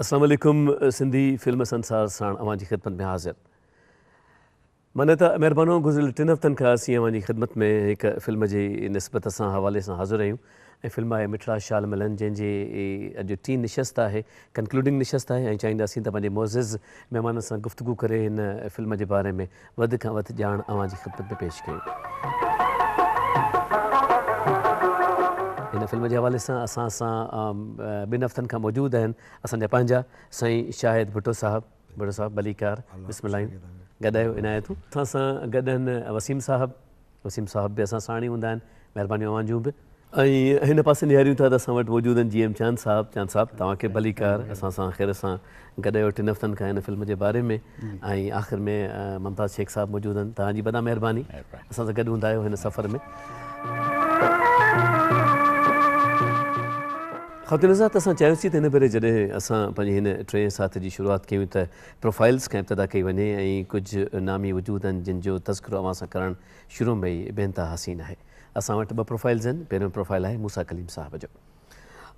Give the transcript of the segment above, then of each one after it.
अस्सलाम वालेकुम सिंधी फिल्म संसार साण अवांजी ख़िदमत में हाज़िर। मन त महिरबानो गुज़िरियल 3 हफ़्तनि खां असीं अवांजी ख़िदमत में हिकु फ़िल्म जी निस्बत सां हवाले सां हाज़िर आहियूं ऐं फ़िल्म आहे मिठड़ा शाल मिलन, जंहिंजी अॼु टी निशस्त आहे, कंक्लूडिंग निशस्त आहे ऐं चाहींदासीं त पंहिंजे मोज़िज़ महिमाननि सां गुफ़्तगू करे हिन फ़िल्म जे बारे में वधि खां वधि ॼाण अवांजी ख़िदमत में पेश कयूं। हिन फिल्म जे हवाले सां असां सां 2 हफ़्तनि खां मौजूदु आहिनि असांजा पंहिंजा साईं शाहिद भुट्टो साहिबु भलीकार बिस्मिल्लाह गॾायो इनायतूं। असां सां गॾु आहिनि वसीम साहिबु बि असां साण ई हूंदा आहिनि, महिरबानियूं अवांजियूं बि। ऐं हिन पासे निहारियूं था त असां वटि मौजूदु आहिनि GM चांद साहिबु तव्हांखे भलीकार असां सां ख़ैर सां गॾायो 3 हफ़्तनि खां हिन फिल्म जे बारे में। ऐं आख़िर में मुमताज़ शेख साहिबु मौजूदु आहिनि, तव्हांजी वॾा महिरबानी असां सां गॾु हूंदा आहियो हिन सफ़र में। ख़ातिन हज़रात, असां चयोसीं त हिन भेरे जॾहिं असां पंहिंजी हिन 3 साथ जी शुरूआति कयूं त प्रोफाइल्स खां इब्तिदा कई वञे ऐं कुझु नामी वजूद आहिनि जिन जो तज़किरो अवां सां करणु शुरू में ई बेनतहा हसीन आहे। असां वटि 2 प्रोफाइल्स आहिनि। पहिरियों प्रोफाइल आहे मूसा कलीम साहिब जो।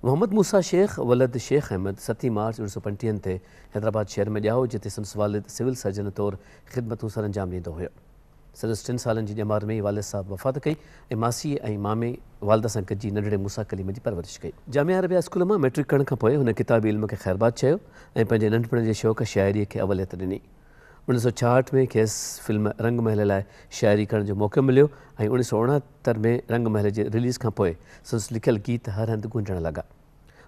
मोहम्मद मूसा शेख वलद शेख अहमद 7 मार्च 1935 ते हैदराबाद शहर में ॼाओ, जिते संदसि वालिद सिविल सर्जन तौरु ख़िदमतूं सर अंजाम ॾींदो हुयो। संदसि 3 सालनि जी ॼमार में ई वालिद साहिबु वफ़ात कई ऐं मासी ऐं मामे वालिद सां गॾिजी नंढड़े मूसा कलीम जी परवरिश कई। जामिया अरबिया स्कूल मां मैट्रिक करण खां पोइ हुन किताबी इल्म खे ख़ैरबाद चयो ऐं पंहिंजे नंढपण जे शौक़ु शाइरीअ खे अवलियत ॾिनी। 1966 में खेसि फिल्म रंग महल लाइ शाइरी करण जो मौक़ो मिलियो ऐं 1969 में रंग महल जे रिलीज़ खां पोइ संदसि लिखियल गीत हर हंधि गूंजण लॻा।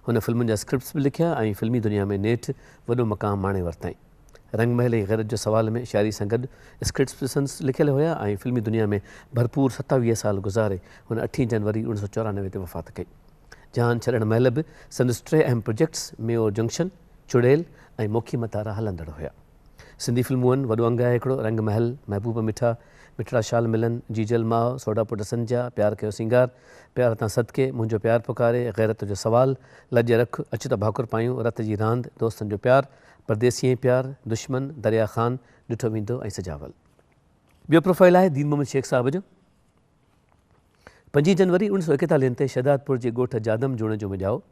हुन फिल्मुनि जा स्क्रिप्ट्स बि लिखिया ऐं फिल्मी दुनिया में नेठि वॾो मक़ाम माणे वरितई। रंग महल ऐं ग़ैरत जो सवाल में शाइरी सां गॾु स्क्रिप्ट्स बि संदसि लिखियल हुया ऐं फिल्मी दुनिया में भरपूर 27 साल गुज़ारे हुन 8 जनवरी 1994 ते वफ़ात कई। जान छॾण महिल बि संदसि 3 अहम प्रोजेक्ट्स मेओ जंक्शन, चुड़ैल ऐं मोखी मतारा हलंदड़ हुया। सिंधी फिल्मूं आहिनि, वॾो अंग आहे हिकिड़ो रंग महल, महबूब मिठा, मिठड़ा शाल मिलन, जीजल माउ, सोडा पुट संजा, प्यार कयो सिंगार, प्यार तां सदके, मुंहिंजो प्यार पुकारे, ग़ैरत जो सवाल, लज रख, अच त भाकुर पायूं, रत जी रांदि, दोस्तनि जो प्यार, परदेसी ऐं प्यार, दुश्मन, दरिया ख़ान, ॾिठो वेंदो ऐं सजावल। ॿियो प्रोफाइल आहे दीन मोहम्मद शेख साहिब जो। 5 जनवरी 1941 ते शहदादपुर जे ॻोठ जादम जोड़े जो में ॼाओ।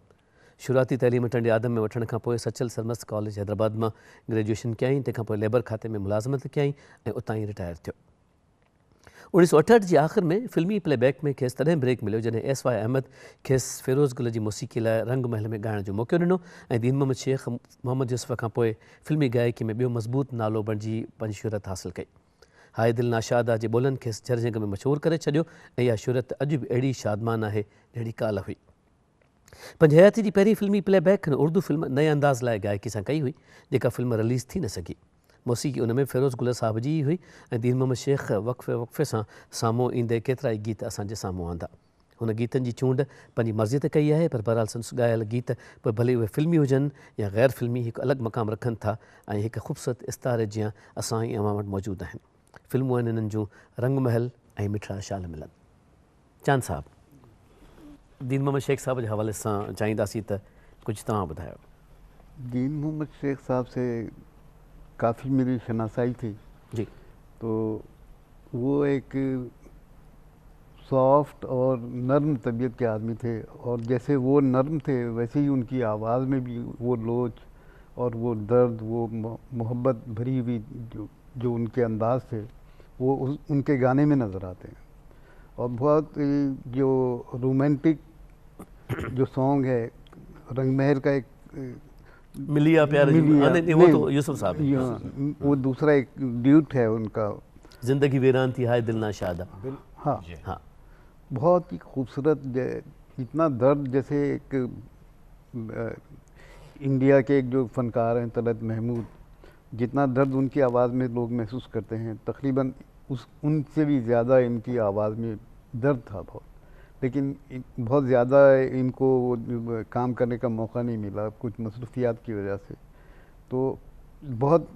शुरूआती तइलीम टंडे आदम में वठण खां पोइ सचल सरमस्त कॉलेज हैदराबाद मां ग्रेजुएशन कयईं, तंहिंखां पोइ लेबर खाते में मुलाज़मत कयईं ऐं उतां ई रिटायर थियो। 1968 जी आख़िर में फिल्मी प्लेबैक में खेसि तॾहिं ब्रेक मिलियो जॾहिं SY अहमद खेसि फिरोज़ गुल जी मौसीक़ी लाइ रंग महल में ॻाइण जो मौक़ो ॾिनो ऐं दीन मोहम्मद शेख मोहम्मद यूसुफ खां पोइ फिल्मी गायकी में ॿियो मज़बूत नालो बणिजी पंहिंजी शोहरत हासिलु कई। हाय दिल नाशादा जे ॿोलनि खेसि जंग में मशहूरु करे छॾियो ऐं इहा शोहरत अॼु बि अहिड़ी शादमान आहे जहिड़ी काल्ह हुई। पंहिंजी हयाती जी पहिरीं फिल्मी प्लेबैक हिन उर्दू फिल्म नए अंदाज़ लाइ गायकी सां कई हुई, जेका फिल्म रिलीज़ थी न सघी। मौसीक़ी उन में फिरोज़ गुल साहिब जी ई हुई ऐं दीन मोहम्मद शेख वक़फ़े सां साम्हूं ईंदे केतिरा ई गीत असांजे साम्हूं आंदा। हुन गीतनि जी चूंड पंहिंजी मर्ज़ी ते कई आहे, पर बहरहाल संदसि ॻायल गीत पोइ भले उहे फिल्मी हुजनि या ग़ैर फिल्मी हिकु अलॻि मक़ाम रखनि था ऐं हिकु ख़ूबसूरत इस्तारे जीअं असां ई अवां वटि मौजूदु आहिनि। फिल्मूं आहिनि हिननि जूं रंग महल ऐं मिठड़ा शाल मिलन। चांद साहिबु, दीन मोहम्मद शेख साहिब जे हवाले सां चाहींदासीं त कुझु तव्हां ॿुधायो। दीन मोहम्मद शेख साहब से काफ़ी मेरी शनासाई थी जी। तो वो एक सॉफ्ट और नर्म तबीयत के आदमी थे और जैसे वो नर्म थे वैसे ही उनकी आवाज़ में भी वो लोच और वो दर्द, वो मोहब्बत भरी हुई जो उनके अंदाज थे वो उनके गाने में नज़र आते हैं। और बहुत जो रोमांटिक जो सॉन्ग है रंग महल का एक मिलिया प्यार वो तो यूसुफ साहब, वो दूसरा एक ड्यूट है उनका, जिंदगी वीरान थी हाय दिल नाशादा। हाँ हाँ, बहुत ही खूबसूरत, इतना दर्द जैसे एक इंडिया के एक जो फनकार हैं तलत महमूद, जितना दर्द उनकी आवाज़ में लोग महसूस करते हैं तकरीबन उनसे भी ज़्यादा इनकी आवाज़ में दर्द था बहुत। लेकिन बहुत ज़्यादा इनको काम करने का मौका नहीं मिला कुछ मसरूफियात की वजह से। तो बहुत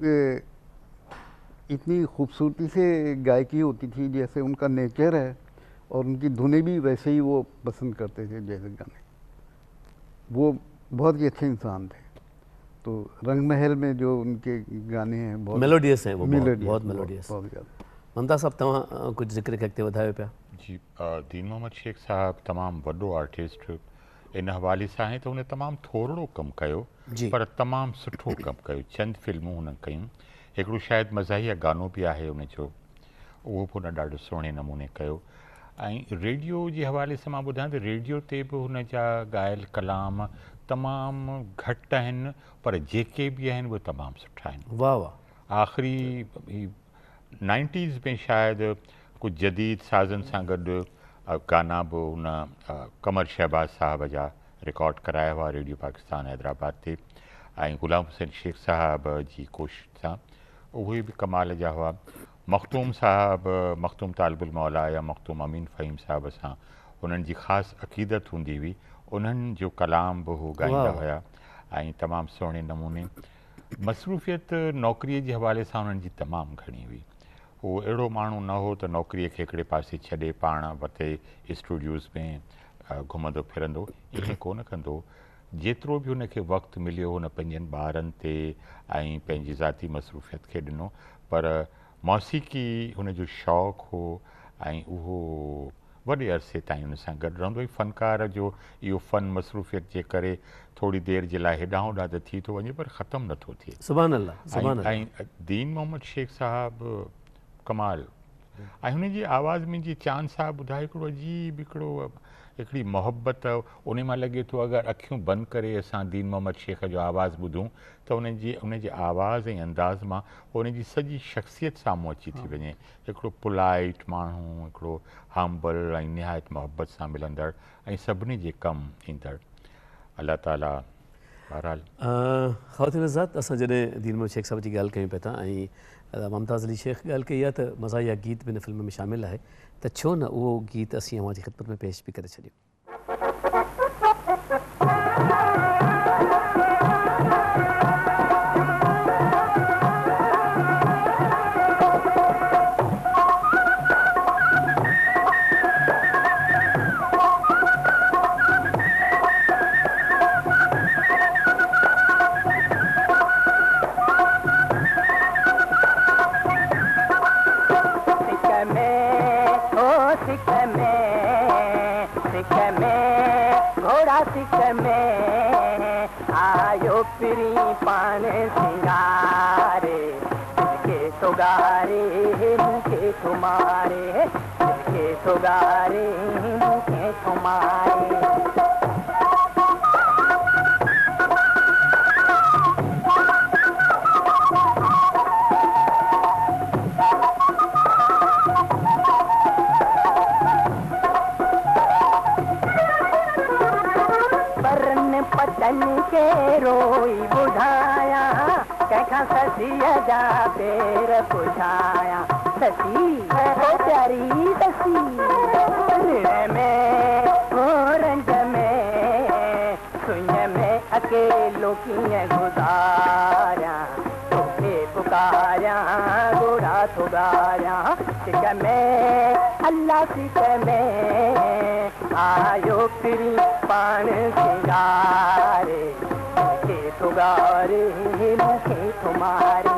इतनी खूबसूरती से गायकी होती थी जैसे उनका नेचर है और उनकी धुनें भी वैसे ही वो पसंद करते थे जैसे गाने। वो बहुत ही अच्छे इंसान थे। तो रंग महल में जो उनके गाने हैं बहुत मेलोडियस हैं, वो बहुत मेलोडियस, बहुत ज़्यादा। ममता साहब तव्हां कुझु ज़िक्र कयो अॻिते वधायो पिया। जी, दीन मोहम्मद शेख साहब तमामु वॾो आर्टिस्ट इन हवाले सां आहे त हुन तमामु थोरो कमु कयो जी। पर तमामु सुठो कमु कयो। चंद फिल्मूं हुन कयूं, हिकिड़ो शायदि मज़ाहिया गानो बि आहे हुनजो, उहो बि हुन ॾाढो सुहिणे नमूने कयो। ऐं रेडियो जे हवाले सां मां ॿुधायां त रेडियो ते बि हुन जा ॻायल कलाम तमामु घटि आहिनि पर जेके बि आहिनि उहे तमामु सुठा आहिनि। वाह वाह। आख़िरी 90s में शायदि कुझु जदीद साज़नि सां गॾु गाना बि हुन कमर शहबाज साहब जा रिकॉर्ड कराया हुआ रेडियो पाकिस्तान हैदराबाद ते, ऐं ग़ुलाम हुसैन शेख साहब जी कोशिश सां उहे बि कमाल जा हुआ। मखतूम साहब, मखतूम तालिबुल मौला या मखतूम अमीन फ़हीम साहब सां उन्हनि जी ख़ासि अक़ीदत हूंदी हुई, उन्हनि जो कलाम बि हू ॻाईंदा हुया ऐं तमामु सुहिणे नमूने। मसरूफ़ियत नौकरीअ जे हवाले सां उन्हनि जी तमामु घणी हुई। उहो अहिड़ो माण्हू न हो त नौकरीअ खे हिकिड़े पासे छॾे पाण वते स्टूडियोज़ में घुमंदो फिरंदो, ईअं कोन कंदो। जेतिरो बि हुनखे वक़्तु मिलियो हुन पंहिंजनि ॿारनि ते ऐं पंहिंजी ज़ाती मसरूफ़ियत खे ॾिनो, पर मौसीक़ी हुनजो शौक़ु हो ऐं उहो वॾे अरसे ताईं हुन सां गॾु रहंदो। फ़नकार जो इहो फ़न मसरूफ़ियत जे करे थोरी देरि जे लाइ हेॾां होॾां त थी थो वञे पर ख़तमु नथो थिए। सुभान अल्लाह, सुभान अल्लाह। ऐं दीन मोहम्मद शेख साहब कमाल, ऐं हुनजी आवाज़ में जीअं चांद साहब ॿुधाए हिकिड़ो अजीब हिकिड़ी मोहबत, उन मां लॻे थो अगरि अखियूं बंदि करे असां दीन मोहम्मद शेख जो आवाज़ु ॿुधूं त उनजी आवाज़ ऐं अंदाज़ मां उनजी सॼी शख़्सियत साम्हूं अची थी वञे। हिकिड़ो पुलाइट माण्हू, हिकिड़ो हम्बल ऐं निहायत मोहबत सां मिलंदड़ ऐं सभिनी जे कमु ईंदड़। अल्लाह ताला बहरहाल। ख़वातीन हज़रात, असां जॾहिं दीन मोहम्मद शेख साहब जी ॻाल्हि कयूं पिया था ऐं मुमताज़ अली शेख ॻाल्हि कई आहे त मज़ाहिया गीत बि हिन फिल्म में शामिलु आहे, त छो न उहो गीत असीं अव्हां जी ख़िदमत में पेश बि करे छॾियूं। आयो पिरी पान सिंगारे के सुगारे मुखे तुम्हारे के सुगारे मुखे तुम्हारे। पतन के रोई बुझाया कैखा ससिया जा पेर पुछाया, ससी हो प्यारी ससी ऋण में हो रंज में सुन में अकेलो की गुजारा, तोखे पुकारा गोरा सुगारा सिक में अल्लाह सिक में आयो फिरी पान सिंगारे के सुगारे मुखे तुम्हारे।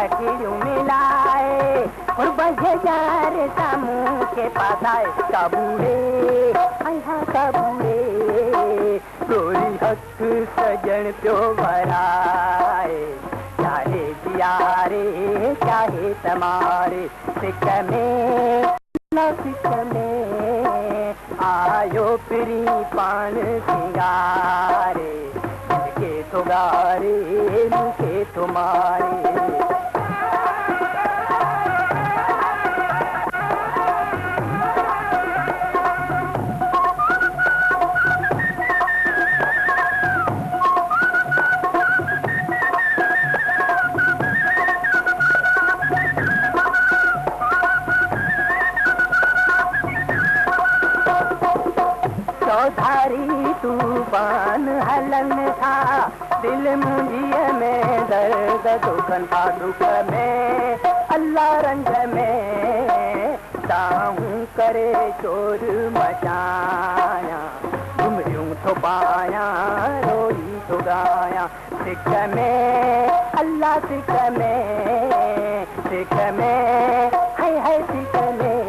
अखियों मिलाए और बजार सामू के पास आए कबूले आया कबूले गोरी हक सजन प्यो भराए, चाहे जियारे चाहे तमारे सिक में न सिक में आयो प्री पान सिंगारे के सुगारे मुखे तुम्हारे। चौधारी तूफान हलन था दिल मुंहिंजीअ में दर्द दुखन था दुख में अल्लाह रंग में चाहूं करे शोर मचाया घुमरियूं थो पाया रोई थो गाया सिक में अल्लाह सिक में हाय सिक में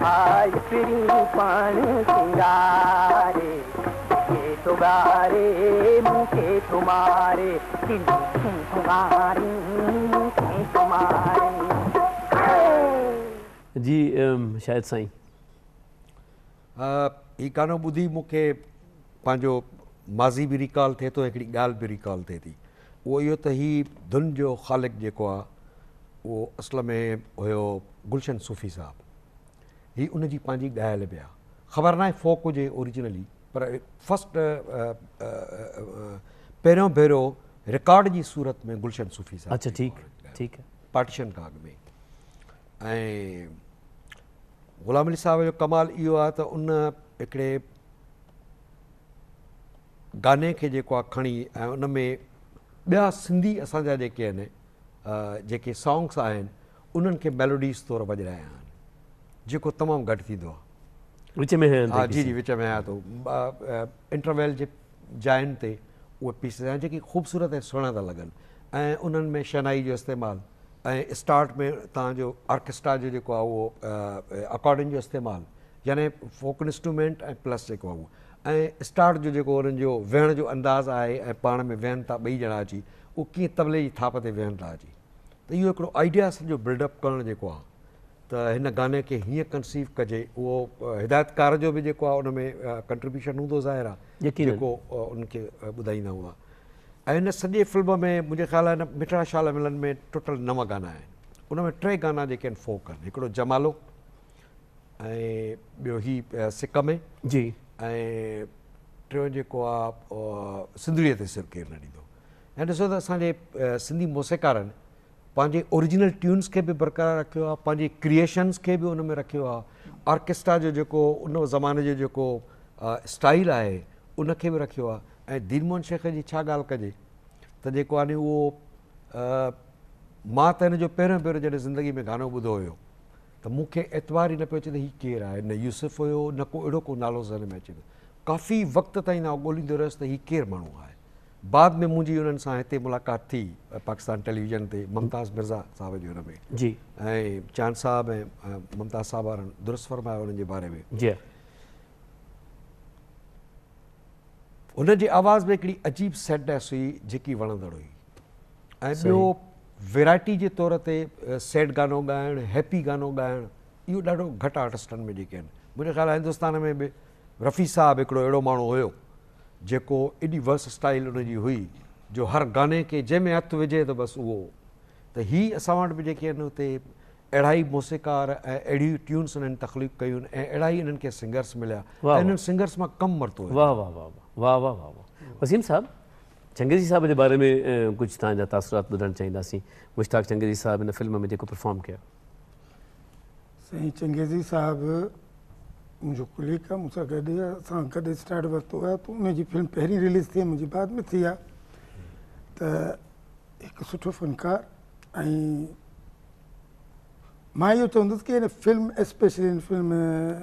आय फिरी पाण सिंगारे के तो गारे मुखे तुम्हारे तुम्हारी जी शायद साईं ही गानो ॿुधी मूंखे पंहिंजो माज़ी बि रिकॉल थिए थो, हिकिड़ी ॻाल्हि बि रिकॉल थिए थी। उहो इहो त ही धुन जो ख़ालिक़ जेको आहे उहो असल में हुयो गुलशन सूफ़ी साहब। ही उन जी पंहिंजी ॻाल्हि बि आहे, ख़बर नाहे फोक हुजे ओरिजिनली, पर फस्ट पहिरियों भेरो रिकॉर्ड जी सूरत में गुलशन सूफ़ी साहब। अच्छा ठीकु आहे पार्टीशन खां अॻु में। ऐं ग़ुलाम अली साहब जो कमाल इहो आहे त उन हिकिड़े गाने खे जेको आहे खणी ऐं उन में ॿिया सिंधी असांजा जेके आहिनि जेके सॉन्ग्स आहिनि उन्हनि खे मेलोडीज़ तौरु वॼाया आहिनि, जेको तमामु घटि थींदो आहे। विच में हा जी विच में आया थो इंटरवेल जे जायुनि ते उहे पीसिस आहिनि जेकी ख़ूबसूरत ऐं सुहिणा था लॻनि, ऐं उन्हनि में शहनाई जो इस्तेमालु ऐं स्टार्ट में तव्हांजो ऑर्केस्ट्रा जो जेको आहे उहो अकॉर्डिंग जो इस्तेमालु, यानी फोक इंस्ट्रूमेंट ऐं प्लस जेको आहे उहो, ऐं स्टार्ट जो जेको उन्हनि जो वेहण जो अंदाज़ आहे ऐं पाण में वेहनि था ॿई ॼणा अची, उहो कीअं तबले जी थाप ते वेहनि था अची। त इहो हिकिड़ो आइडिया सॼो बिल्डअप करणु जेको आहे त हिन गाने खे हीअं कंसीव कजे, उहो हिदायतकार जो बि जेको आहे उन में कंट्रीब्यूशन हूंदो ज़ाहिर आहे जेको उनखे ॿुधाईंदा हुआ। ऐं हिन सॼे फिल्म में मुंहिंजे ख़्याल आहे हिन मिठड़ा शाल मिलन में टोटल 9 गाना आहिनि, उन में 3 गाना जेके आहिनि फोक आहिनि, हिकिड़ो जमालो ऐं ॿियो ही सिक में जी, ऐं टियों जेको आहे सिंधड़ीअ ते सिर केरु न ॾींदो। ऐं ॾिसो त असांजे सिंधी मौसीक़ारनि पंहिंजे ओरिजिनल ट्यून्स खे बि बरक़रार रखियो आहे, पंहिंजी क्रिएशन्स खे बि उन में रखियो आहे, ऑर्केस्ट्रा जो जेको उन ज़माने जो जेको स्टाइल आहे उनखे बि रखियो आहे। ऐं दीनमोहन शेख जी छा ॻाल्हि कजे त जेको आहे उहो मां त हिन जो पहिरियों भेरो जॾहिं ज़िंदगी में गानो ॿुधो हुयो त मूंखे एतवार ई न पियो अचे त हीउ केरु आहे, न यूसुफ हुयो न को अहिड़ो को नालो ज़हन में अचे पियो। काफ़ी वक़्त ताईं मां ॻोल्हींदो रहियुसि त हीउ केरु माण्हू आहे। बाद में मुंहिंजी उन्हनि सां हिते मुलाक़ात थी पाकिस्तान टेलीविज़न ते मुमताज़ मिर्ज़ा साहब जो हुन में जी, ऐं चांद साहब ऐं मुमताज़ साहब वारनि दुरुस्त फरमायो उन्हनि जे बारे में। जी हुन जी आवाज़ में हिकिड़ी अजीब सैडनेस हुई जेकी वणंदड़ हुई, ऐं ॿियो वैराइटी जे तौर ते सैड गानो ॻाइणु, हैप्पी गानो ॻाइणु, इहो ॾाढो घटि आर्टिस्टनि में जेके आहिनि। मुंहिंजे ख़्याल आहे हिंदुस्तान में बि रफ़ी साहब हिकिड़ो अहिड़ो माण्हू हुयो जेको एॾी वर्स स्टाइल उनजी हुई जो हर गाने खे जंहिंमें हथु विझे त बसि उहो। त हीअ असां वटि बि जेके आहिनि हुते अहिड़ा ई मौसीक़ार ऐं अहिड़ियूं ट्यून्स उन्हनि तख़लीक़ कयूं आहिनि ऐं अहिड़ा ई इन्हनि खे सिंगर्स मिलिया ऐं इन्हनि सिंगर्स मां कमु वरितो। वाह वाह वाह वाह वाह वाह वाह। वसीम साहब, चंगेज़ी साहब जे बारे में कुझु तव्हांजा तासुरात ॿुधणु चाहींदासीं। मुश्ताक चंगेज़ी साहब हिन फिल्म में जेको परफॉर्म कयो। साईं चंगेज़ी साहब मुंहिंजो कुलीग आहे, मूंसां गॾु असां गॾु स्टार्ट वरितो आहे, त उनजी फिल्म पहिरीं रिलीज़ थी, मुंहिंजी बाद में थी आहे। त हिकु सुठो फ़नकार, ऐं मां इहो चवंदुसि की हिन फिल्म एस्पेशली हिन फिल्म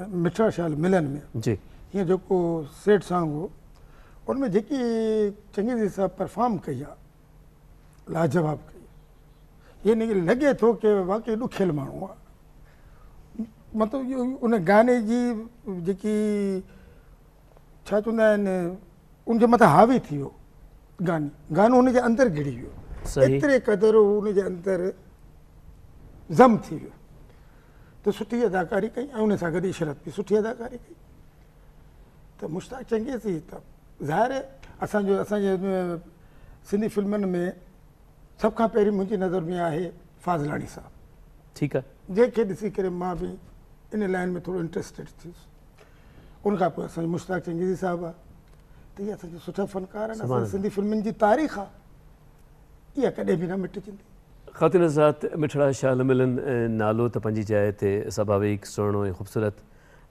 मिठड़ा शाल मिलन में जी, हीअं जेको सैड सॉन्ग हो उनमें जेकी चंगेज़ी साहब परफॉर्म कई आहे लाजवाब कई, यानी कि लॻे थो की वाक़ई ॾुखियल माण्हू आहे। मतिलबु इहो उन गाने जी जेकी छा चवंदा आहिनि उनजे मथां हावी थी वियो गानो उनजे अंदरि घिड़ी वियो, एतिरे क़दुरु उनजे अंदरि ज़म थी वियो। त सुठी अदाकारी कई ऐं उन सां गॾु इशरत बि सुठी अदाकारी कई। त मुश्ताक चंगेज़ी त ज़ाहिर असांजे सिंधी फिल्मनि में सभ खां पहिरीं मुंहिंजी नज़र में आहे फाज़लाणी साहब। ठीकु आहे, जंहिंखे ॾिसी करे मां बि इन लाइन में थोरो इंट्रस्टेड थियुसि। उनखां पोइ असांजो मुश्ताक चंगेज़ी साहब आहे। त इहे असांजा सुठा फ़नकार आहिनि। असांजी सिंधी फिल्मुनि जी तारीख़ आहे, इहा कॾहिं बि न मिटिजंदी। ख़ातिन हज़रात, मिठड़ा शाल मिलन नालो त पंहिंजी जाइ ते स्वाभाविक, सुहिणो ऐं ख़ूबसूरत,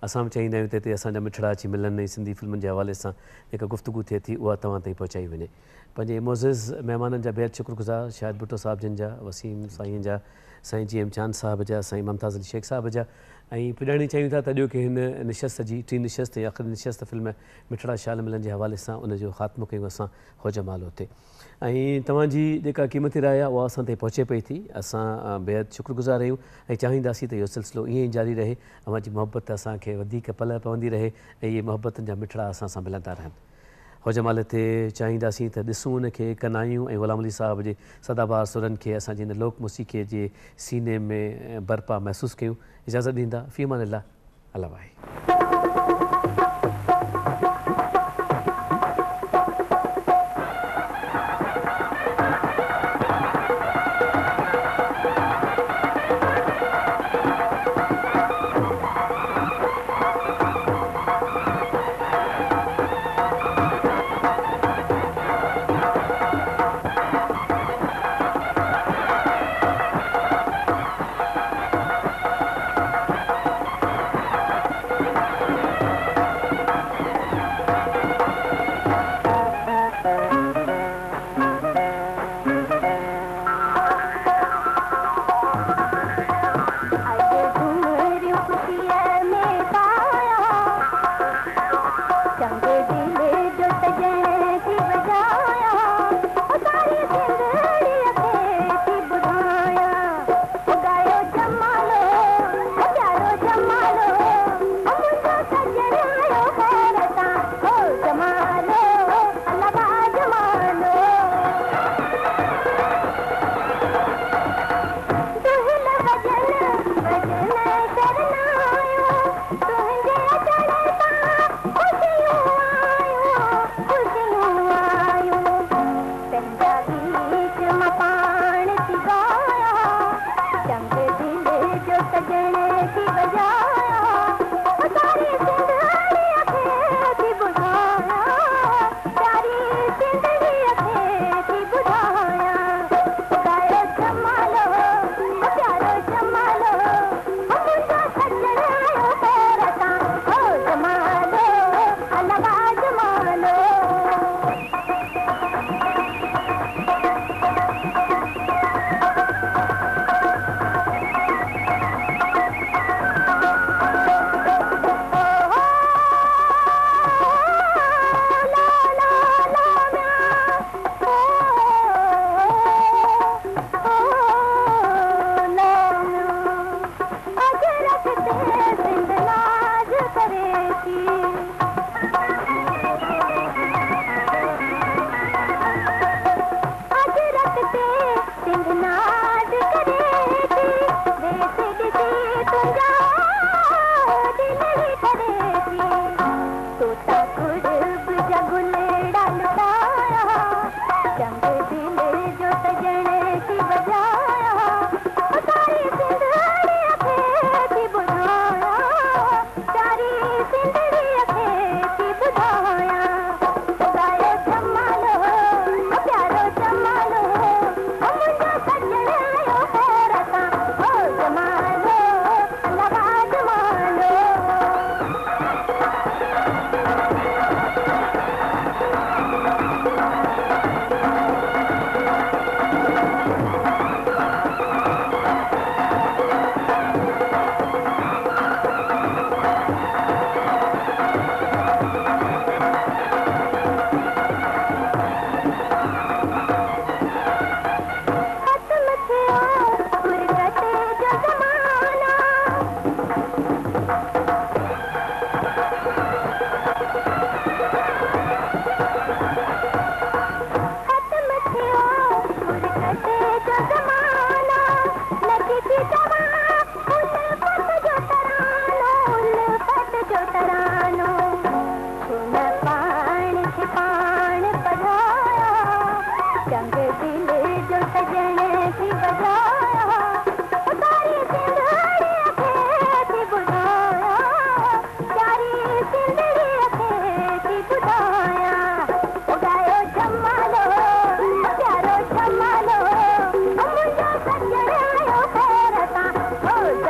असां बि चाहींदा आहियूं त हिते असांजा मिठड़ा अची मिलनि ऐं सिंधी फिल्मुनि जे हवाले सां जेका गुफ़्तगू थिए थी उहा तव्हां ताईं पहुचाई वञे। पंहिंजे मोज़िज़ महिमाननि जा बेहद शुक्रगुज़ार, शाहिद भुट्टो साहिब जिन जा, वसीम साईं जा, साईं जी एम चांद साहिब जा, साईं मुमताज़ अली शेख साहिब जा, ऐं पुॼाइणी चाहियूं था त अॼु की हिन निशस्त जी टी निशस्त ऐं आख़िरी निशस्त फिल्म मिठड़ा शाल मिलन जे हवाले सां उनजो ख़ात्मो कयूं असां होजमालो ते। ऐं तव्हांजी जेका क़ीमती राय आहे उहा असां ताईं पहुचे पई थी। असां बेहद शुक्रगुज़ार आहियूं ऐं चाहींदासीं त इहो सिलसिलो ईअं ई जारी रहे, अव्हां जी मोहबत असांखे वधीक पल पवंदी रहे ऐं इहे मोहबतनि जा मिठड़ा असां सां मिलंदा रहनि। होजमाल ते चाहींदासीं त ॾिसूं उनखे कनायूं ऐं ग़ुलाम अली साहिब जे सदाबहार सुरनि खे असांजी हिन लोक मूसीक़ीअ जे सीने में बरपा महसूसु कयूं। इजाज़त ॾींदा फ़ी अमान अल्लाह। अल्लाह भाई।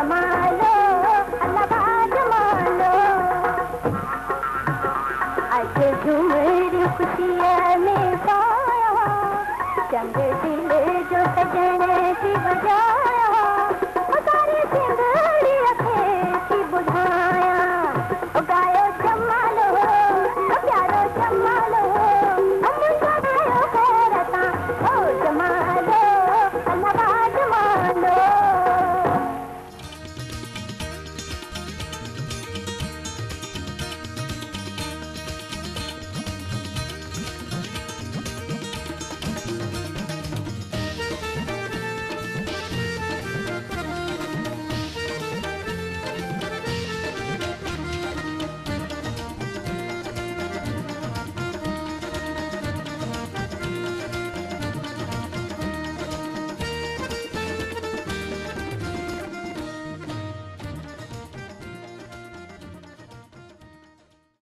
जमालो अल्लाह जमालो सीटी बजा